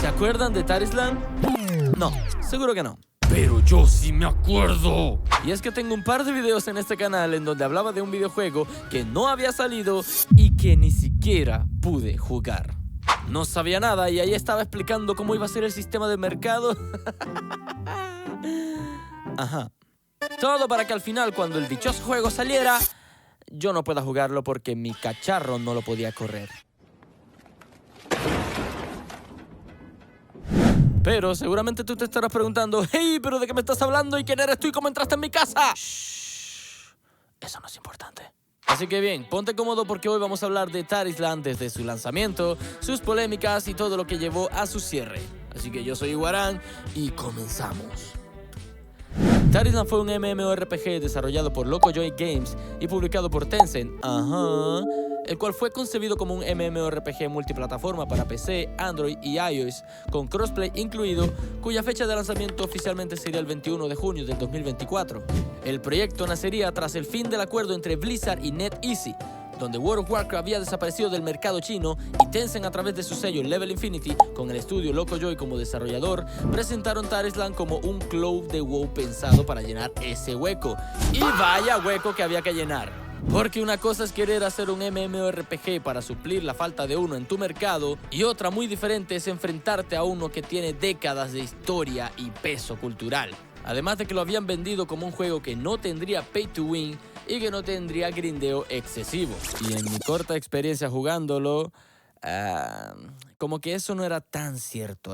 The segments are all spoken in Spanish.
acuerdan de Tarislan? No, seguro que no. Pero yo sí me acuerdo. Y es que tengo un par de videos en este canal en donde hablaba de un videojuego que no había salido y que ni siquiera pude jugar. No sabía nada y ahí estaba explicando cómo iba a ser el sistema de mercado. Ajá. Todo para que al final, cuando el dichoso juego saliera, yo no pueda jugarlo porque mi cacharro no lo podía correr. Pero seguramente tú te estarás preguntando, hey, ¿pero de qué me estás hablando? ¿Y quién eres tú y cómo entraste en mi casa? Shh, eso no es importante. Así que bien, ponte cómodo porque hoy vamos a hablar de Tarislan desde su lanzamiento, sus polémicas y todo lo que llevó a su cierre. Así que yo soy Iguarán y comenzamos. Tarislan fue un MMORPG desarrollado por Locojoy Games y publicado por Tencent, el cual fue concebido como un MMORPG multiplataforma para PC, Android y iOS, con crossplay incluido, cuya fecha de lanzamiento oficialmente sería el 21 de junio del 2024. El proyecto nacería tras el fin del acuerdo entre Blizzard y NetEase, donde World of Warcraft había desaparecido del mercado chino y Tencent, a través de su sello Level Infinity, con el estudio Locojoy como desarrollador, presentaron Tarislan como un clone de WoW pensado para llenar ese hueco. Y vaya hueco que había que llenar. Porque una cosa es querer hacer un MMORPG para suplir la falta de uno en tu mercado, y otra muy diferente es enfrentarte a uno que tiene décadas de historia y peso cultural. Además de que lo habían vendido como un juego que no tendría pay to win y que no tendría grindeo excesivo. Y en mi corta experiencia jugándolo, como que eso no era tan cierto,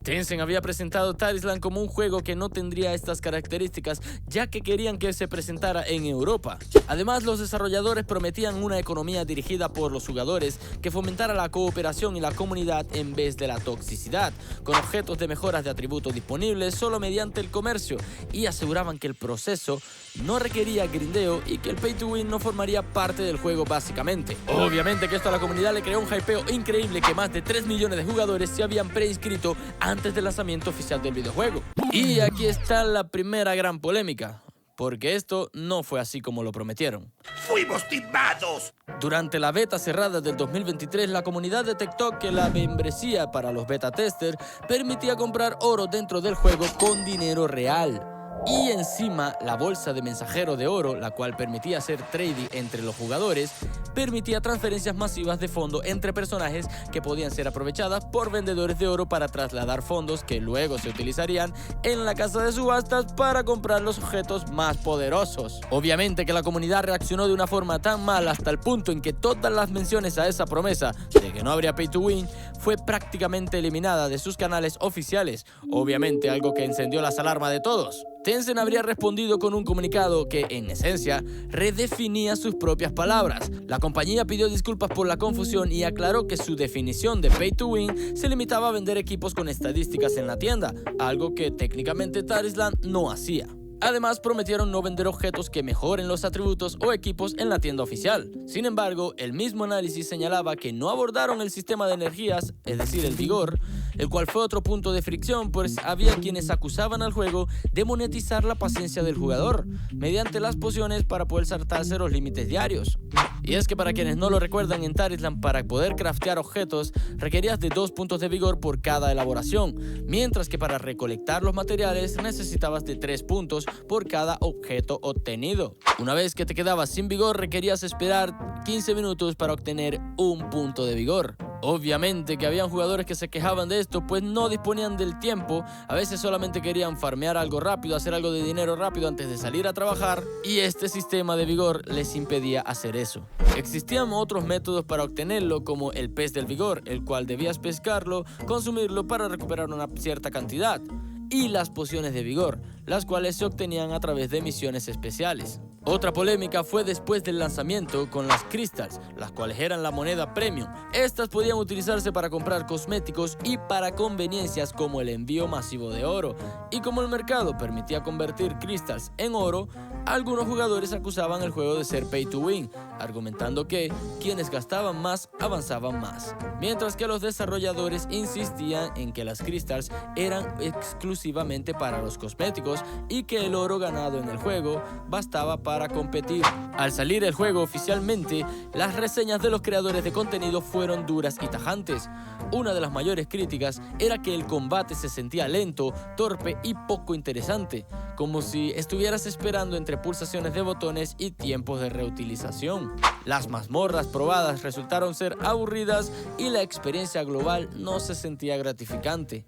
Tencent había presentado Tarislan como un juego que no tendría estas características, ya que querían que se presentara en Europa. Además, los desarrolladores prometían una economía dirigida por los jugadores que fomentara la cooperación y la comunidad en vez de la toxicidad, con objetos de mejoras de atributos disponibles solo mediante el comercio, y aseguraban que el proceso no requería grindeo y que el pay to win no formaría parte del juego básicamente. Obviamente que esto a la comunidad le creó un hypeo increíble, que más de 3 millones de jugadores se habían preinscrito antes del lanzamiento oficial del videojuego. Y aquí está la primera gran polémica, porque esto no fue así como lo prometieron. ¡Fuimos timados! Durante la beta cerrada del 2023, la comunidad detectó que la membresía para los beta testers permitía comprar oro dentro del juego con dinero real. Y encima, la bolsa de mensajero de oro, la cual permitía hacer trading entre los jugadores, permitía transferencias masivas de fondo entre personajes que podían ser aprovechadas por vendedores de oro para trasladar fondos que luego se utilizarían en la casa de subastas para comprar los objetos más poderosos. Obviamente que la comunidad reaccionó de una forma tan mal hasta el punto en que todas las menciones a esa promesa de que no habría pay to win fue prácticamente eliminada de sus canales oficiales. Obviamente algo que encendió las alarmas de todos. Tencent habría respondido con un comunicado que, en esencia, redefinía sus propias palabras. La compañía pidió disculpas por la confusión y aclaró que su definición de pay to win se limitaba a vender equipos con estadísticas en la tienda, algo que técnicamente Tarislan no hacía. Además, prometieron no vender objetos que mejoren los atributos o equipos en la tienda oficial. Sin embargo, el mismo análisis señalaba que no abordaron el sistema de energías, es decir, el vigor, el cual fue otro punto de fricción, pues había quienes acusaban al juego de monetizar la paciencia del jugador mediante las pociones para poder saltarse los límites diarios. Y es que, para quienes no lo recuerdan, en Tarislan, para poder craftear objetos requerías de 2 puntos de vigor por cada elaboración, mientras que para recolectar los materiales necesitabas de 3 puntos por cada objeto obtenido. Una vez que te quedabas sin vigor, requerías esperar 15 minutos para obtener 1 punto de vigor. Obviamente que habían jugadores que se quejaban de esto, pues no disponían del tiempo, a veces solamente querían farmear algo rápido, hacer algo de dinero rápido antes de salir a trabajar, y este sistema de vigor les impedía hacer eso. Existían otros métodos para obtenerlo, como el pez del vigor, el cual debías pescarlo, consumirlo para recuperar una cierta cantidad, y las pociones de vigor, las cuales se obtenían a través de misiones especiales. Otra polémica fue después del lanzamiento con las Crystals, las cuales eran la moneda premium. Estas podían utilizarse para comprar cosméticos y para conveniencias como el envío masivo de oro. Y como el mercado permitía convertir Crystals en oro, Algunos jugadores acusaban el juego de ser pay to win, argumentando que quienes gastaban más avanzaban más, mientras que los desarrolladores insistían en que las Crystals eran exclusivamente para los cosméticos y que el oro ganado en el juego bastaba para competir. Al salir el juego oficialmente, las reseñas de los creadores de contenido fueron duras y tajantes. Una de las mayores críticas era que el combate se sentía lento, torpe y poco interesante, como si estuvieras esperando entre pulsaciones de botones y tiempos de reutilización. Las mazmorras probadas resultaron ser aburridas y la experiencia global no se sentía gratificante.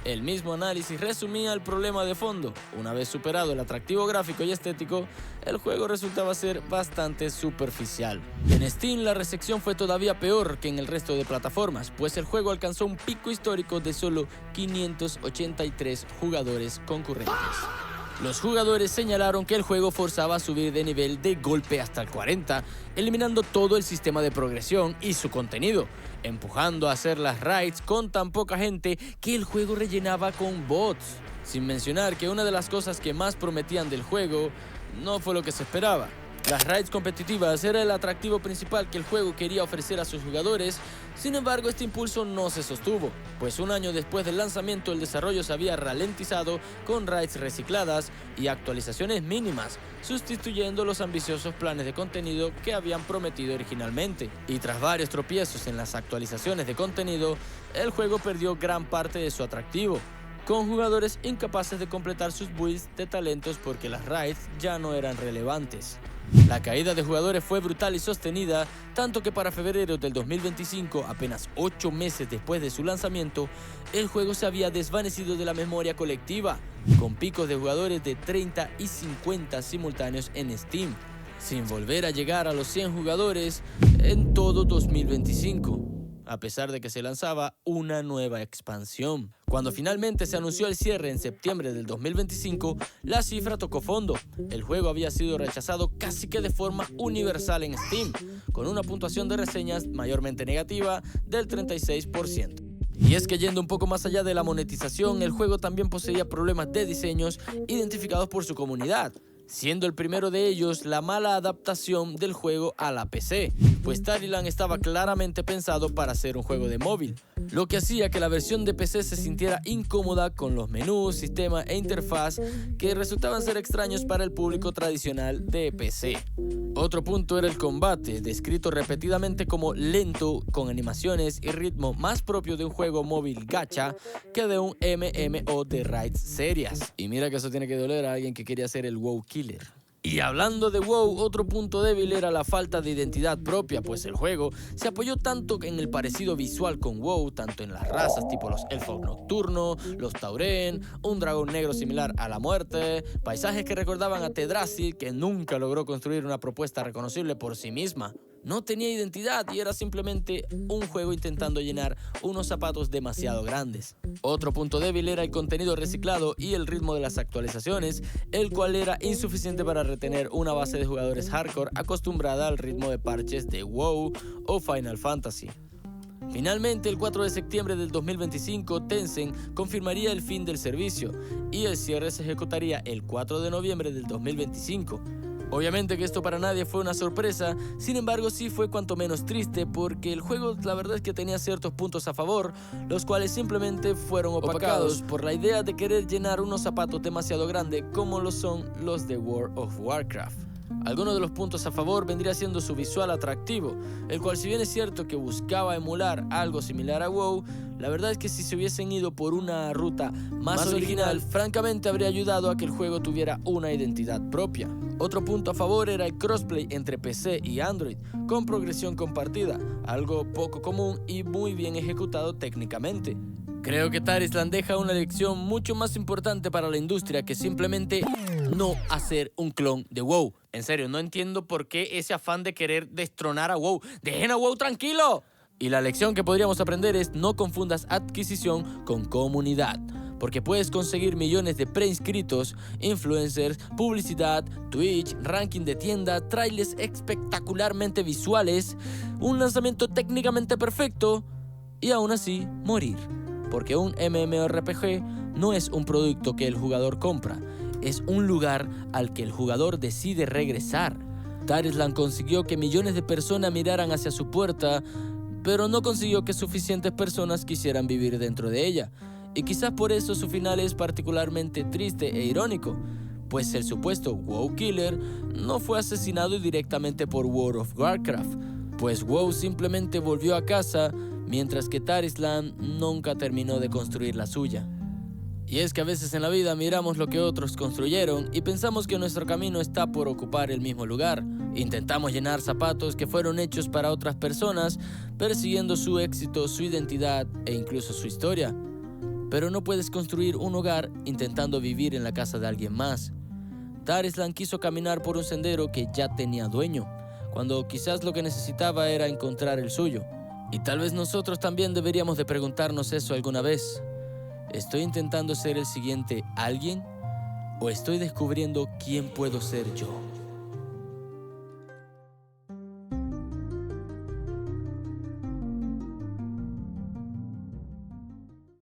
El mismo análisis resumía el problema de fondo. Una vez superado el atractivo gráfico y estético, el juego resultaba ser bastante superficial. En Steam la recepción fue todavía peor que en el resto de plataformas, pues el juego alcanzó un pico histórico de solo 583 jugadores concurrentes. Los jugadores señalaron que el juego forzaba a subir de nivel de golpe hasta el 40, eliminando todo el sistema de progresión y su contenido, empujando a hacer las raids con tan poca gente que el juego rellenaba con bots. Sin mencionar que una de las cosas que más prometían del juego no fue lo que se esperaba. Las raids competitivas era el atractivo principal que el juego quería ofrecer a sus jugadores. Sin embargo, este impulso no se sostuvo, pues un año después del lanzamiento el desarrollo se había ralentizado con raids recicladas y actualizaciones mínimas, sustituyendo los ambiciosos planes de contenido que habían prometido originalmente. Y tras varios tropiezos en las actualizaciones de contenido, el juego perdió gran parte de su atractivo, con jugadores incapaces de completar sus builds de talentos porque las raids ya no eran relevantes. La caída de jugadores fue brutal y sostenida, tanto que para febrero del 2025, apenas 8 meses después de su lanzamiento, el juego se había desvanecido de la memoria colectiva, con picos de jugadores de 30 y 50 simultáneos en Steam, sin volver a llegar a los 100 jugadores en todo 2025. A pesar de que se lanzaba una nueva expansión. Cuando finalmente se anunció el cierre en septiembre del 2025, la cifra tocó fondo. El juego había sido rechazado casi que de forma universal en Steam, con una puntuación de reseñas mayormente negativa del 36%. Y es que yendo un poco más allá de la monetización, el juego también poseía problemas de diseños identificados por su comunidad, siendo el primero de ellos la mala adaptación del juego a la PC, pues Tallyland estaba claramente pensado para ser un juego de móvil, lo que hacía que la versión de PC se sintiera incómoda con los menús, sistema e interfaz que resultaban ser extraños para el público tradicional de PC. Otro punto era el combate, descrito repetidamente como lento, con animaciones y ritmo más propio de un juego móvil gacha que de un MMO de raids serias. Y mira que eso tiene que doler a alguien que quería ser el WoW Killer. Y hablando de WoW, otro punto débil era la falta de identidad propia, pues el juego se apoyó tanto en el parecido visual con WoW, tanto en las razas tipo los elfos nocturnos, los tauren, un dragón negro similar a la muerte, paisajes que recordaban a Teldrassil, que nunca logró construir una propuesta reconocible por sí misma. No tenía identidad y era simplemente un juego intentando llenar unos zapatos demasiado grandes. Otro punto débil era el contenido reciclado y el ritmo de las actualizaciones, el cual era insuficiente para retener una base de jugadores hardcore acostumbrada al ritmo de parches de WoW o Final Fantasy. Finalmente, el 4 de septiembre del 2025, Tencent confirmaría el fin del servicio y el cierre se ejecutaría el 4 de noviembre del 2025. Obviamente que esto para nadie fue una sorpresa, sin embargo sí fue cuanto menos triste porque el juego la verdad es que tenía ciertos puntos a favor, los cuales simplemente fueron opacados por la idea de querer llenar unos zapatos demasiado grandes como lo son los de World of Warcraft. Algunos de los puntos a favor vendría siendo su visual atractivo, el cual si bien es cierto que buscaba emular algo similar a WoW, la verdad es que si se hubiesen ido por una ruta más original, francamente habría ayudado a que el juego tuviera una identidad propia. Otro punto a favor era el crossplay entre PC y Android, con progresión compartida, algo poco común y muy bien ejecutado técnicamente. Creo que Tallyland deja una lección mucho más importante para la industria que simplemente no hacer un clon de WoW. En serio, no entiendo por qué ese afán de querer destronar a WoW. ¡Dejen a WoW tranquilo! Y la lección que podríamos aprender es no confundas adquisición con comunidad, porque puedes conseguir millones de preinscritos, influencers, publicidad, Twitch, ranking de tienda, trailers espectacularmente visuales, un lanzamiento técnicamente perfecto y aún así morir. Porque un MMORPG no es un producto que el jugador compra, es un lugar al que el jugador decide regresar. Tarislan consiguió que millones de personas miraran hacia su puerta, pero no consiguió que suficientes personas quisieran vivir dentro de ella. Y quizás por eso su final es particularmente triste e irónico, pues el supuesto WoW Killer no fue asesinado directamente por World of Warcraft, pues WoW simplemente volvió a casa, mientras que Tarislan nunca terminó de construir la suya. Y es que a veces en la vida miramos lo que otros construyeron y pensamos que nuestro camino está por ocupar el mismo lugar. Intentamos llenar zapatos que fueron hechos para otras personas, persiguiendo su éxito, su identidad e incluso su historia. Pero no puedes construir un hogar intentando vivir en la casa de alguien más. Tarislan quiso caminar por un sendero que ya tenía dueño, cuando quizás lo que necesitaba era encontrar el suyo. Y tal vez nosotros también deberíamos de preguntarnos eso alguna vez. ¿Estoy intentando ser el siguiente alguien? ¿O estoy descubriendo quién puedo ser yo?